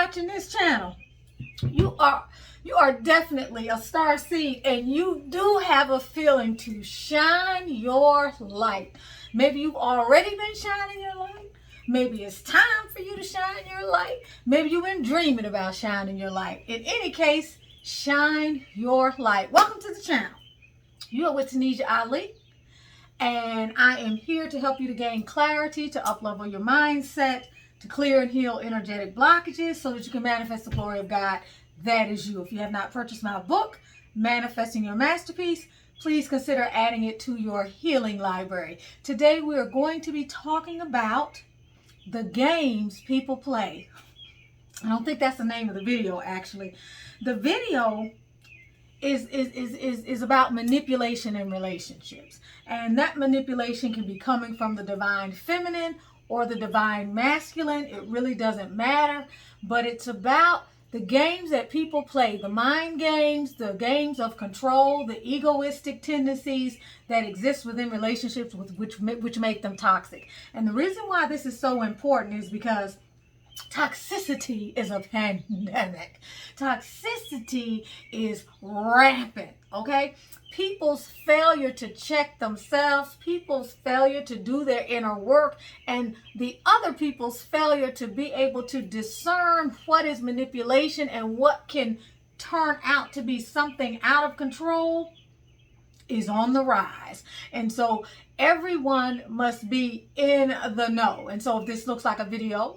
watching this channel, you are definitely a star seed, and you do have a feeling to shine your light. Maybe you've already been shining your light. Maybe it's time for you to shine your light. Maybe you've been dreaming about shining your light. In any case, shine your light. Welcome to the channel. You are with Tanisha Ali, and I am here to help you to gain clarity, to uplevel your mindset, to clear and heal energetic blockages so that you can manifest the glory of God. That is you. If you have not purchased my book, Manifesting Your Masterpiece, please consider adding it to your healing library. Today we are going to be talking about the games people play. I don't think that's the name of the video, actually. The video is about manipulation in relationships. And that manipulation can be coming from the divine feminine or the divine masculine. It really doesn't matter. But it's about the games that people play, the mind games, the games of control, the egoistic tendencies that exist within relationships which make them toxic. And the reason why this is so important is because toxicity is a pandemic. Toxicity is rampant, okay? People's failure to check themselves, people's failure to do their inner work, and the other people's failure to be able to discern what is manipulation and what can turn out to be something out of control is on the rise. And so everyone must be in the know. And so if this looks like a video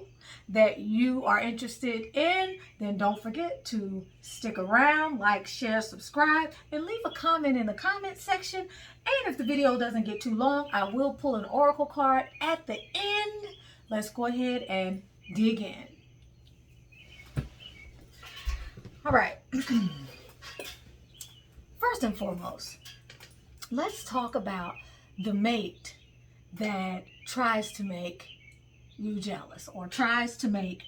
that you are interested in, then don't forget to stick around, like, share, subscribe, and leave a comment in the comment section. And if the video doesn't get too long, I will pull an oracle card at the end. Let's go ahead and dig in. All right. First and foremost, let's talk about the mate that tries to make you jealous or tries to make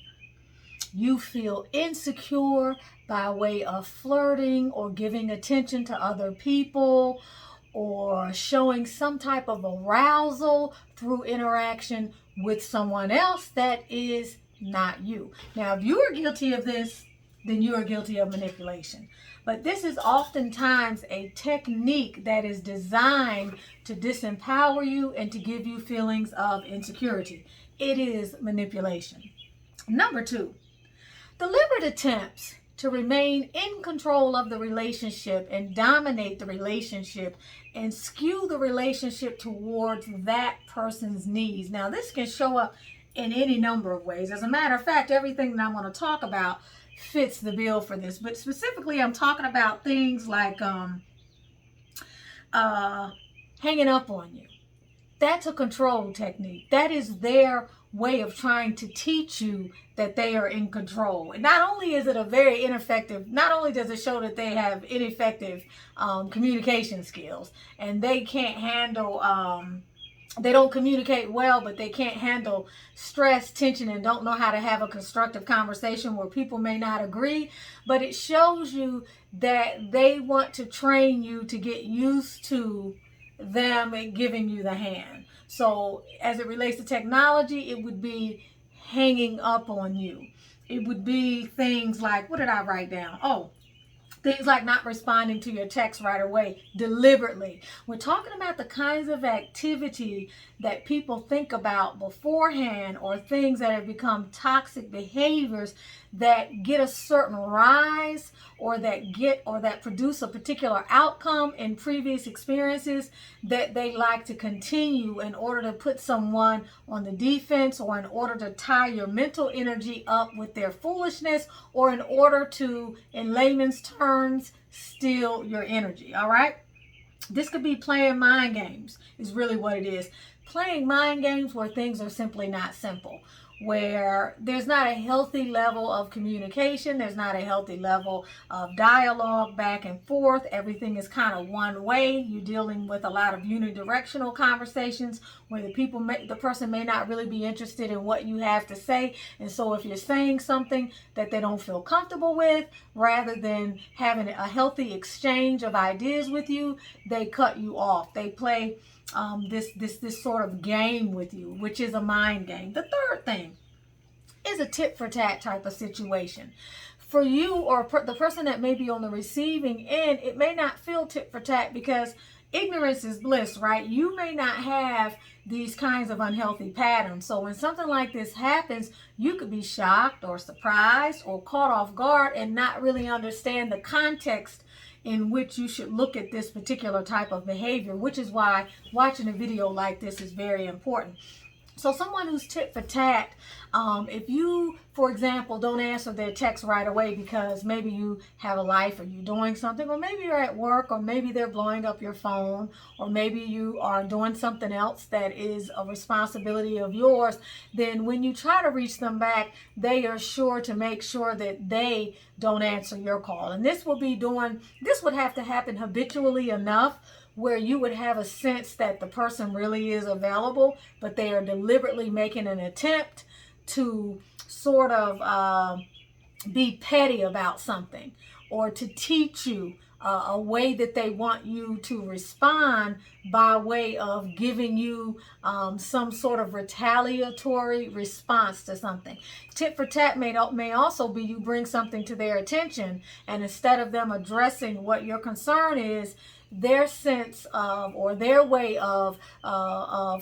you feel insecure by way of flirting or giving attention to other people or showing some type of arousal through interaction with someone else that is not you. Now, if you are guilty of this, then you are guilty of manipulation. But this is oftentimes a technique that is designed to disempower you and to give you feelings of insecurity. It is manipulation. Number two, deliberate attempts to remain in control of the relationship and dominate the relationship and skew the relationship towards that person's needs. Now, this can show up in any number of ways. As a matter of fact, everything that I want to talk about fits the bill for this. But specifically, I'm talking about things like hanging up on you. That's a control technique. That is their way of trying to teach you that they are in control. And not only is it a very ineffective, not only does it show that they have ineffective communication skills and they can't handle, they don't communicate well, but they can't handle stress, tension, and don't know how to have a constructive conversation where people may not agree. But it shows you that they want to train you to get used to them giving you the hand. So as it relates to technology, it would be hanging up on you. It would be things like, what did I write down? Oh, things like not responding to your text right away, deliberately. We're talking about the kinds of activity that people think about beforehand, or things that have become toxic behaviors that get a certain rise or that produce a particular outcome in previous experiences that they like to continue in order to put someone on the defense, or in order to tie your mental energy up with their foolishness, or in order to, in layman's terms, steal your energy. All right? This could be playing mind games, is really what it is. Playing mind games where things are simply not simple, where there's not a healthy level of communication, there's not a healthy level of dialogue back and forth. Everything is kind of one way. You're dealing with a lot of unidirectional conversations where the person may not really be interested in what you have to say. And so if you're saying something that they don't feel comfortable with, rather than having a healthy exchange of ideas with you, they cut you off. They play this sort of game with you, which is a mind game. The third thing is a tit for tat type of situation. For you or the person that may be on the receiving end, it may not feel tit for tat because ignorance is bliss, right? You may not have these kinds of unhealthy patterns. So when something like this happens, you could be shocked or surprised or caught off guard and not really understand the context in which you should look at this particular type of behavior, which is why watching a video like this is very important. So someone who's tit for tat, if you, for example, don't answer their text right away because maybe you have a life or you're doing something, or maybe you're at work, or maybe they're blowing up your phone, or maybe you are doing something else that is a responsibility of yours, then when you try to reach them back, they are sure to make sure that they don't answer your call. And this would have to happen habitually enough where you would have a sense that the person really is available, but they are deliberately making an attempt to sort of be petty about something, or to teach you a way that they want you to respond by way of giving you some sort of retaliatory response to something. Tit for tat may also be you bring something to their attention, and instead of them addressing what your concern is, their sense of, or their way of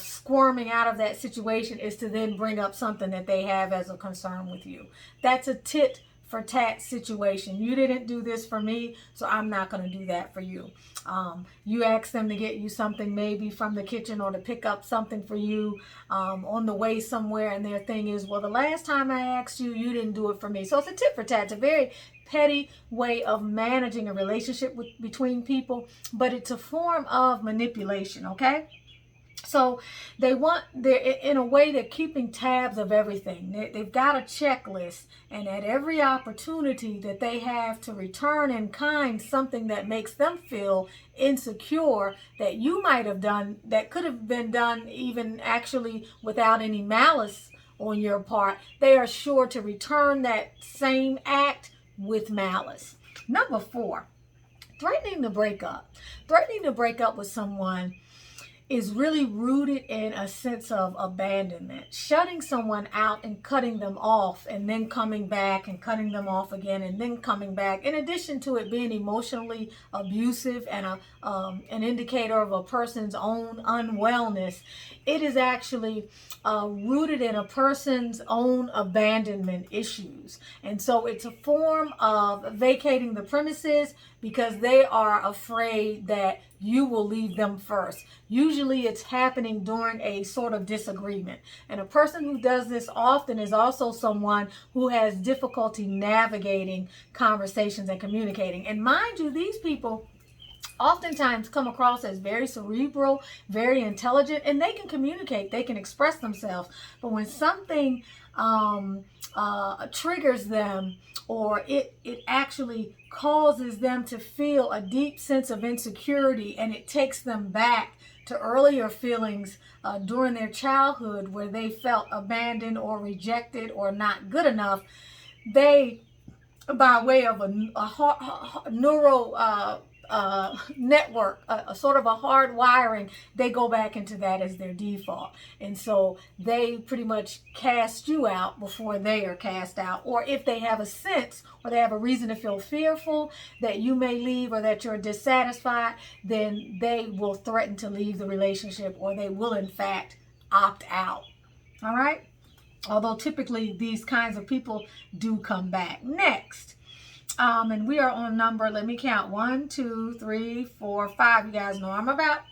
squirming out of that situation is to then bring up something that they have as a concern with you. That's a tit for tat situation. You didn't do this for me, so I'm not going to do that for you. You ask them to get you something maybe from the kitchen, or to pick up something for you on the way somewhere, and their thing is, well, the last time I asked you, you didn't do it for me. So it's a tit for tat. It's a very petty way of managing a relationship between people, but it's a form of manipulation, okay? So they're in a way, they're keeping tabs of everything. They've got a checklist, and at every opportunity that they have to return in kind something that makes them feel insecure that you might have done, that could have been done even actually without any malice on your part, they are sure to return that same act with malice. Number 4, threatening to break up. Threatening to break up with someone is really rooted in a sense of abandonment. Shutting someone out and cutting them off, and then coming back and cutting them off again, and then coming back. In addition to it being emotionally abusive and an indicator of a person's own unwellness, it is actually rooted in a person's own abandonment issues. And so it's a form of vacating the premises because they are afraid that you will leave them first. Usually it's happening during a sort of disagreement. And a person who does this often is also someone who has difficulty navigating conversations and communicating. And mind you, these people oftentimes come across as very cerebral, very intelligent, and they can communicate, they can express themselves. But when something triggers them, or it actually causes them to feel a deep sense of insecurity, and it takes them back to earlier feelings during their childhood where they felt abandoned or rejected or not good enough, they, by way of a neural network, a sort of a hard wiring, they go back into that as their default. And so they pretty much cast you out before they are cast out. Or if they have a sense, or they have a reason to feel fearful that you may leave or that you're dissatisfied, then they will threaten to leave the relationship, or they will in fact opt out. All right? Although typically these kinds of people do come back. Next. And we are on number, let me count, 1, 2, 3, 4, 5. You guys know I'm about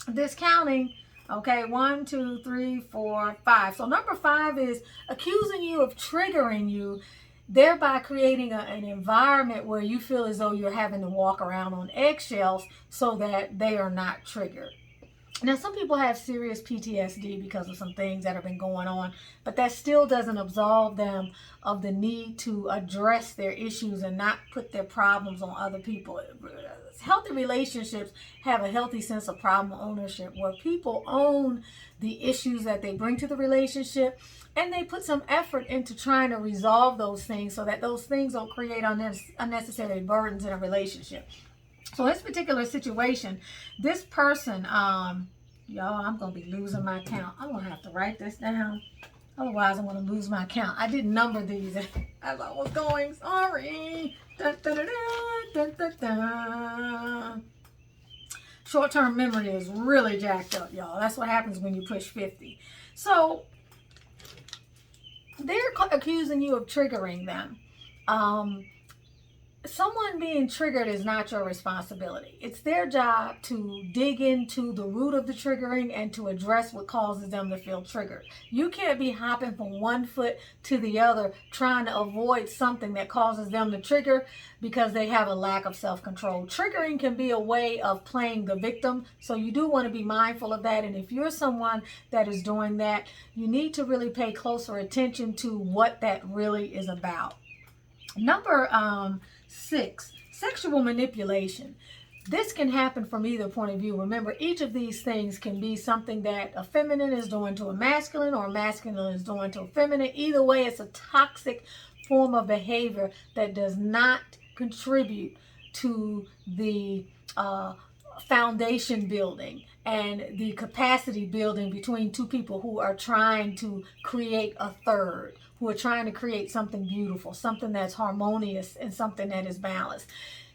this counting. Okay, 1, 2, 3, 4, 5. So number 5 is accusing you of triggering you, thereby creating an environment where you feel as though you're having to walk around on eggshells so that they are not triggered. Now, some people have serious PTSD because of some things that have been going on, but that still doesn't absolve them of the need to address their issues and not put their problems on other people. Healthy relationships have a healthy sense of problem ownership, where people own the issues that they bring to the relationship, and they put some effort into trying to resolve those things so that those things don't create unnecessary burdens in a relationship. So in this particular situation, this person, y'all, I'm going to be losing my count. I'm going to have to write this down. Otherwise, I'm going to lose my count. I didn't number these as I was going. Sorry. Da, da, da, da, da, da. Short-term memory is really jacked up, y'all. That's what happens when you push 50. So they're accusing you of triggering them. Someone being triggered is not your responsibility. It's their job to dig into the root of the triggering and to address what causes them to feel triggered. You can't be hopping from one foot to the other trying to avoid something that causes them to trigger because they have a lack of self-control. Triggering can be a way of playing the victim, so you do want to be mindful of that. And if you're someone that is doing that, you need to really pay closer attention to what that really is about. Number 6, sexual manipulation. This can happen from either point of view. Remember, each of these things can be something that a feminine is doing to a masculine or a masculine is doing to a feminine. Either way, it's a toxic form of behavior that does not contribute to the foundation building and the capacity building between two people who are trying to create a third, who are trying to create something beautiful, something that's harmonious, and something that is balanced.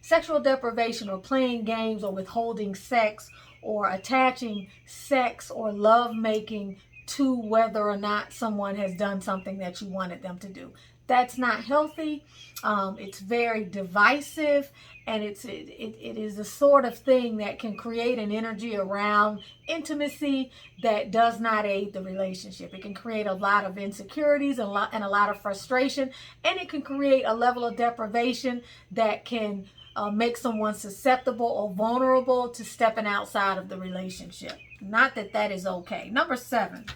Sexual deprivation, or playing games, or withholding sex, or attaching sex or love making to whether or not someone has done something that you wanted them to do. That's not healthy. It's very divisive, and it is the sort of thing that can create an energy around intimacy that does not aid the relationship. It can create a lot of insecurities and a lot of frustration, and it can create a level of deprivation that can make someone susceptible or vulnerable to stepping outside of the relationship. Not that that is okay. Number 7,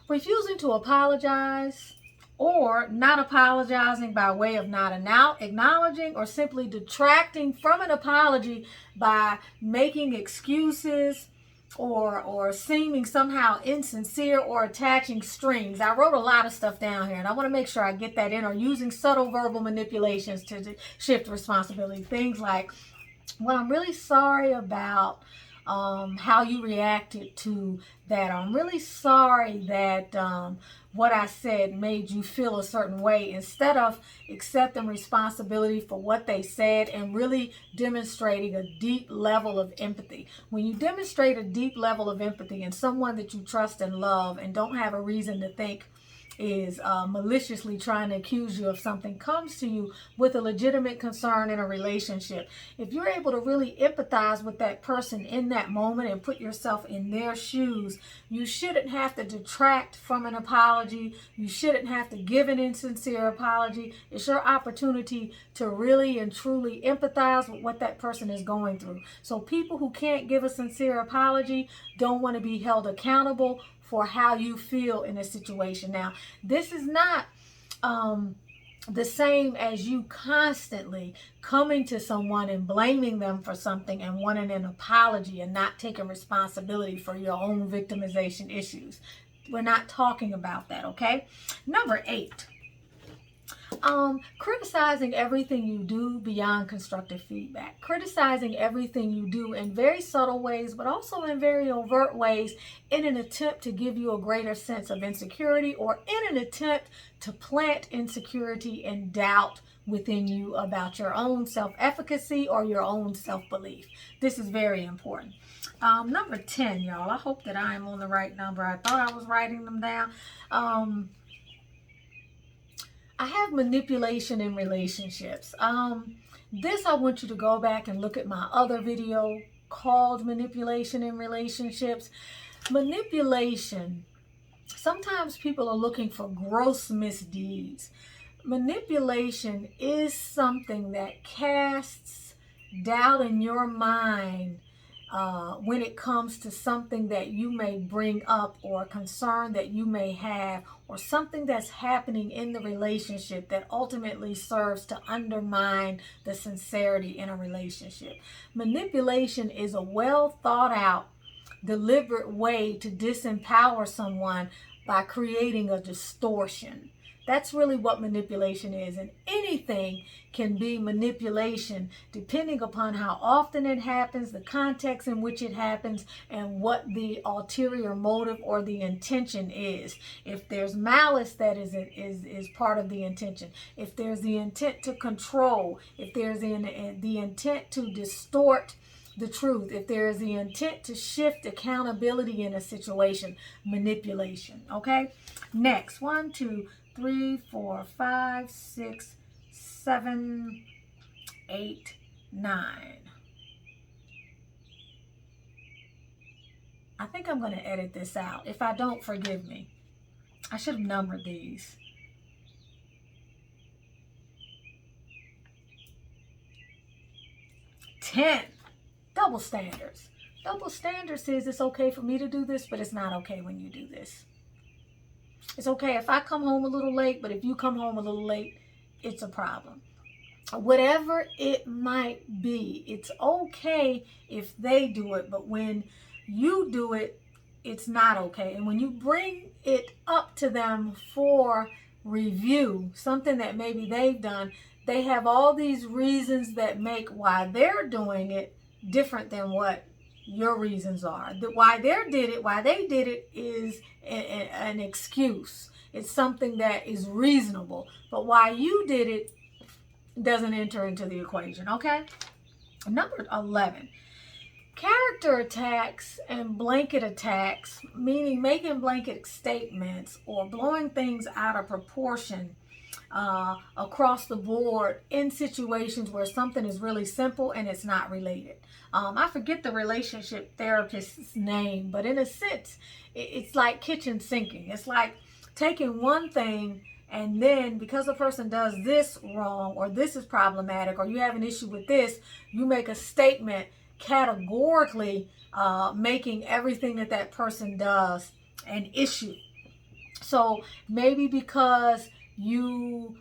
refusing to apologize, or not apologizing by way of not acknowledging, or simply detracting from an apology by making excuses or seeming somehow insincere, or attaching strings. I wrote a lot of stuff down here, and I want to make sure I get that in. Or using subtle verbal manipulations to shift responsibility. Things like, well, I'm really sorry about how you reacted to that. I'm really sorry that what I said made you feel a certain way, instead of accepting responsibility for what they said and really demonstrating a deep level of empathy. When you demonstrate a deep level of empathy in someone that you trust and love and don't have a reason to think is maliciously trying to accuse you of something, comes to you with a legitimate concern in a relationship, if you're able to really empathize with that person in that moment and put yourself in their shoes, you shouldn't have to detract from an apology. You shouldn't have to give an insincere apology. It's your opportunity to really and truly empathize with what that person is going through. So people who can't give a sincere apology don't want to be held accountable for how you feel in a situation. Now, this is not the same as you constantly coming to someone and blaming them for something and wanting an apology and not taking responsibility for your own victimization issues. We're not talking about that, okay? Number 8. Criticizing everything you do beyond constructive feedback. Criticizing everything you do in very subtle ways, but also in very overt ways, in an attempt to give you a greater sense of insecurity, or in an attempt to plant insecurity and doubt within you about your own self-efficacy or your own self-belief. This is very important. Number 10, y'all. I hope that I am on the right number. I thought I was writing them down. I have manipulation in relationships. This, I want you to go back and look at my other video called Manipulation in Relationships. Manipulation, sometimes people are looking for gross misdeeds. Manipulation is something that casts doubt in your mind when it comes to something that you may bring up, or a concern that you may have, or something that's happening in the relationship that ultimately serves to undermine the sincerity in a relationship. Manipulation is a well thought out, deliberate way to disempower someone by creating a distortion. That's really what manipulation is. And anything can be manipulation depending upon how often it happens, the context in which it happens, and what the ulterior motive or the intention is. If there's malice, that is part of the intention. If there's the intent to control, if there's the intent to distort the truth, if there is the intent to shift accountability in a situation, manipulation. Okay, next, 1, 2, 3, 4, 5, 6, 7, 8, 9. I think I'm going to edit this out. If I don't, forgive me. I should have numbered these. 10. Double standards. Double standards says it's okay for me to do this, but it's not okay when you do this. It's okay if I come home a little late, but if you come home a little late, it's a problem. Whatever it might be, it's okay if they do it, but when you do it, it's not okay. And when you bring it up to them for review, something that maybe they've done, they have all these reasons that make why they're doing it different than what your reasons are. Why they did it is an excuse. It's something that is reasonable. But why you did it doesn't enter into the equation, okay? Number 11. Character attacks and blanket attacks, meaning making blanket statements or blowing things out of proportion across the board in situations where something is really simple and it's not related. I forget the relationship therapist's name, but in a sense, it's like kitchen sinking. It's like taking one thing and then because the person does this wrong or this is problematic or you have an issue with this, you make a statement categorically making everything that person does an issue. So maybe because you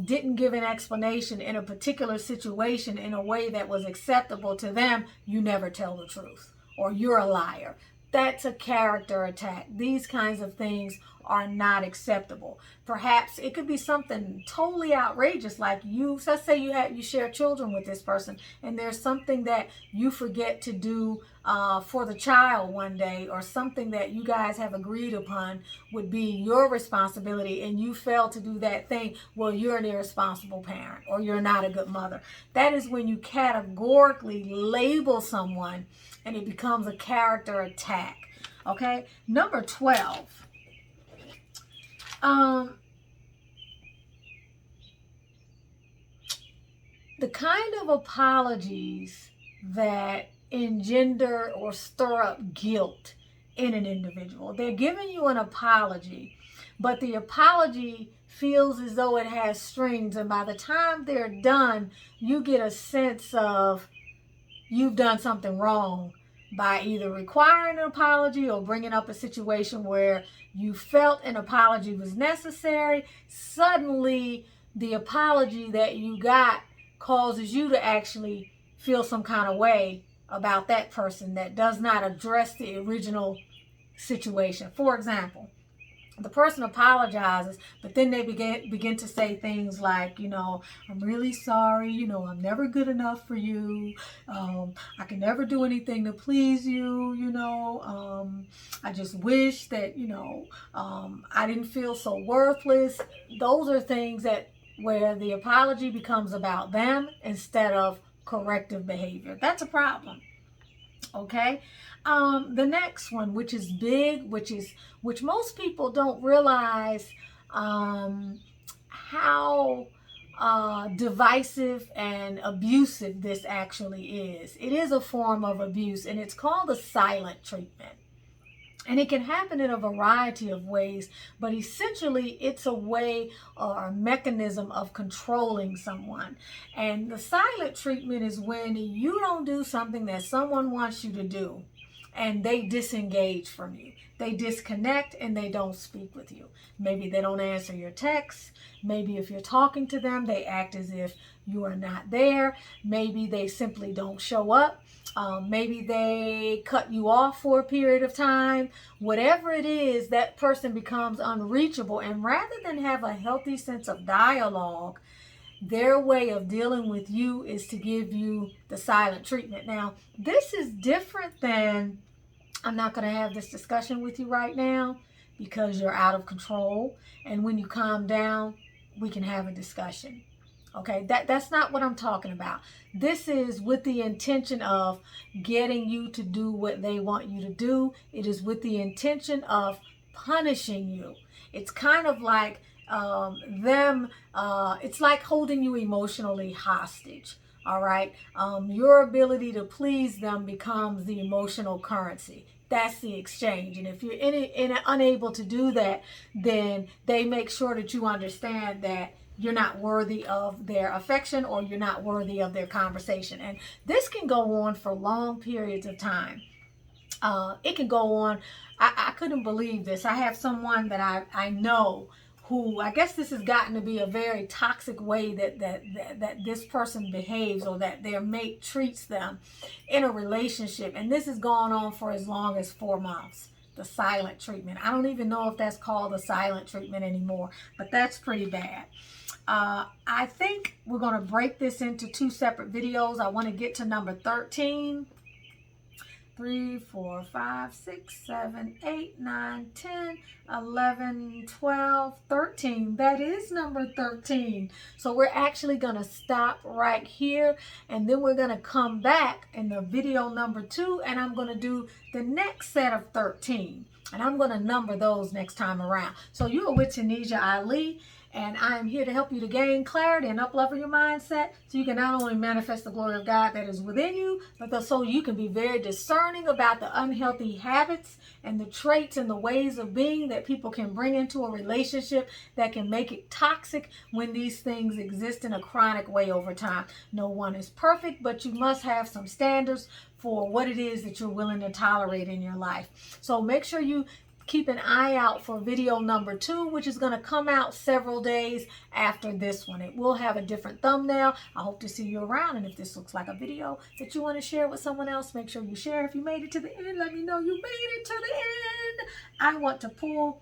didn't give an explanation in a particular situation in a way that was acceptable to them, you never tell the truth, or you're a liar. That's a character attack. These kinds of things are not acceptable. Perhaps it could be something totally outrageous, like let's say you share children with this person and there's something that you forget to do for the child one day, or something that you guys have agreed upon would be your responsibility and you fail to do that thing. Well, you're an irresponsible parent or you're not a good mother. That is when you categorically label someone and it becomes a character attack. Okay, number 12. The kind of apologies that engender or stir up guilt in an individual. They're giving you an apology, but the apology feels as though it has strings, and by the time they're done, you get a sense of you've done something wrong by either requiring an apology or bringing up a situation where you felt an apology was necessary. Suddenly, the apology that you got causes you to actually feel some kind of way about that person that does not address the original situation. For example, the person apologizes, but then they begin to say things like, I'm really sorry, I'm never good enough for you, I can never do anything to please you, I just wish that, I didn't feel so worthless. Those are things where the apology becomes about them instead of corrective behavior. That's a problem. Okay. The next one, which is big, which most people don't realize how divisive and abusive this actually is. It is a form of abuse, and it's called the silent treatment. And it can happen in a variety of ways, but essentially it's a way or a mechanism of controlling someone. And the silent treatment is when you don't do something that someone wants you to do and they disengage from you. They disconnect and they don't speak with you. Maybe they don't answer your texts. Maybe if you're talking to them, they act as if you are not there. Maybe they simply don't show up. Maybe they cut you off for a period of time. Whatever it is, that person becomes unreachable. And rather than have a healthy sense of dialogue, their way of dealing with you is to give you the silent treatment. Now, this is different than, I'm not going to have this discussion with you right now because you're out of control. And when you calm down, we can have a discussion. Okay, that's not what I'm talking about. This is with the intention of getting you to do what they want you to do. It is with the intention of punishing you. It's kind of like it's like holding you emotionally hostage. All right, your ability to please them becomes the emotional currency. That's the exchange. And if you're unable to do that, then they make sure that you understand that you're not worthy of their affection, or you're not worthy of their conversation. And this can go on for long periods of time. It can go on. I couldn't believe this. I have someone that I know who, I guess this has gotten to be a very toxic way that this person behaves, or that their mate treats them in a relationship. And this has gone on for as long as 4 months. The silent treatment. I don't even know if that's called the silent treatment anymore, but that's pretty bad. I think we're going to break this into 2 separate videos. I want to get to number 13. 3, 4, 5, 6, 7, 8, 9, 10, 11, 12, 13. That is number 13. So we're actually going to stop right here, and then we're going to come back in the video number 2, and I'm going to do the next set of 13. And I'm going to number those next time around. So you are with Tanisha Ali, and I am here to help you to gain clarity and up-level your mindset so you can not only manifest the glory of God that is within you, but so you can be very discerning about the unhealthy habits and the traits and the ways of being that people can bring into a relationship that can make it toxic when these things exist in a chronic way over time. No one is perfect, but you must have some standards for what it is that you're willing to tolerate in your life. So make sure you keep an eye out for video number 2, which is going to come out several days after this one. It will have a different thumbnail. I hope to see you around. And if this looks like a video that you want to share with someone else, make sure you share. If you made it to the end, let me know you made it to the end. I want to pull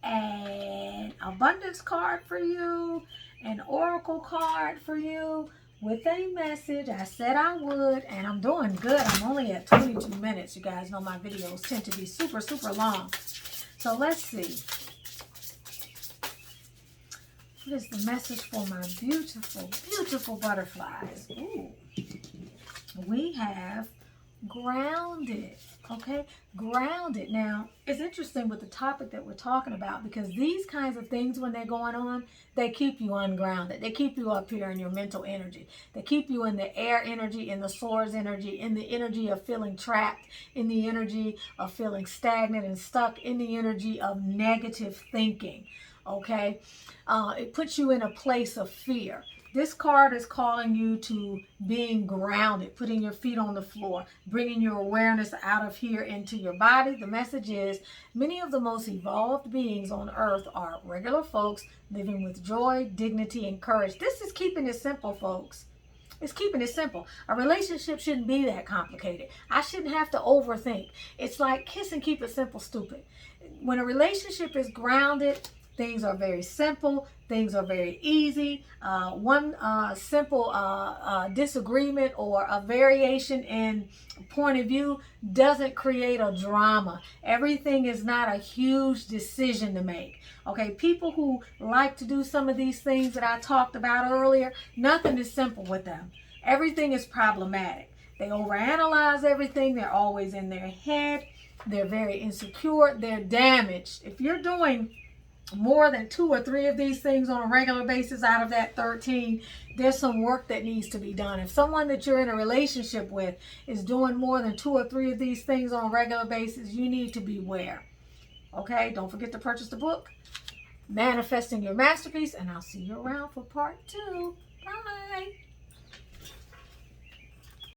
an abundance card for you, an oracle card for you, with a message. I said I would, and I'm doing good. I'm only at 22 minutes. You guys know my videos tend to be super, super long. So let's see. What is the message for my beautiful, beautiful butterflies? Ooh. We have grounded. Okay, grounded. Now, it's interesting with the topic that we're talking about, because these kinds of things, when they're going on, they keep you ungrounded. They keep you up here in your mental energy. They keep you in the air energy, in the source energy, in the energy of feeling trapped, in the energy of feeling stagnant and stuck, in the energy of negative thinking. Okay, it puts you in a place of fear. This card is calling you to being grounded, putting your feet on the floor, bringing your awareness out of here into your body. The message is, many of the most evolved beings on earth are regular folks living with joy, dignity, and courage. This is keeping it simple, folks. It's keeping it simple. A relationship shouldn't be that complicated. I shouldn't have to overthink. It's like kiss and keep it simple, stupid. When a relationship is grounded, things are very simple. Things are very easy. One simple disagreement or a variation in point of view doesn't create a drama. Everything is not a huge decision to make. Okay, people who like to do some of these things that I talked about earlier, nothing is simple with them. Everything is problematic. They overanalyze everything. They're always in their head. They're very insecure. They're damaged. If you're doing more than 2 or 3 of these things on a regular basis out of that 13, there's some work that needs to be done. If someone that you're in a relationship with is doing more than 2 or 3 of these things on a regular basis, you need to beware. Okay, don't forget to purchase the book, Manifesting Your Masterpiece, and I'll see you around for part 2. Bye.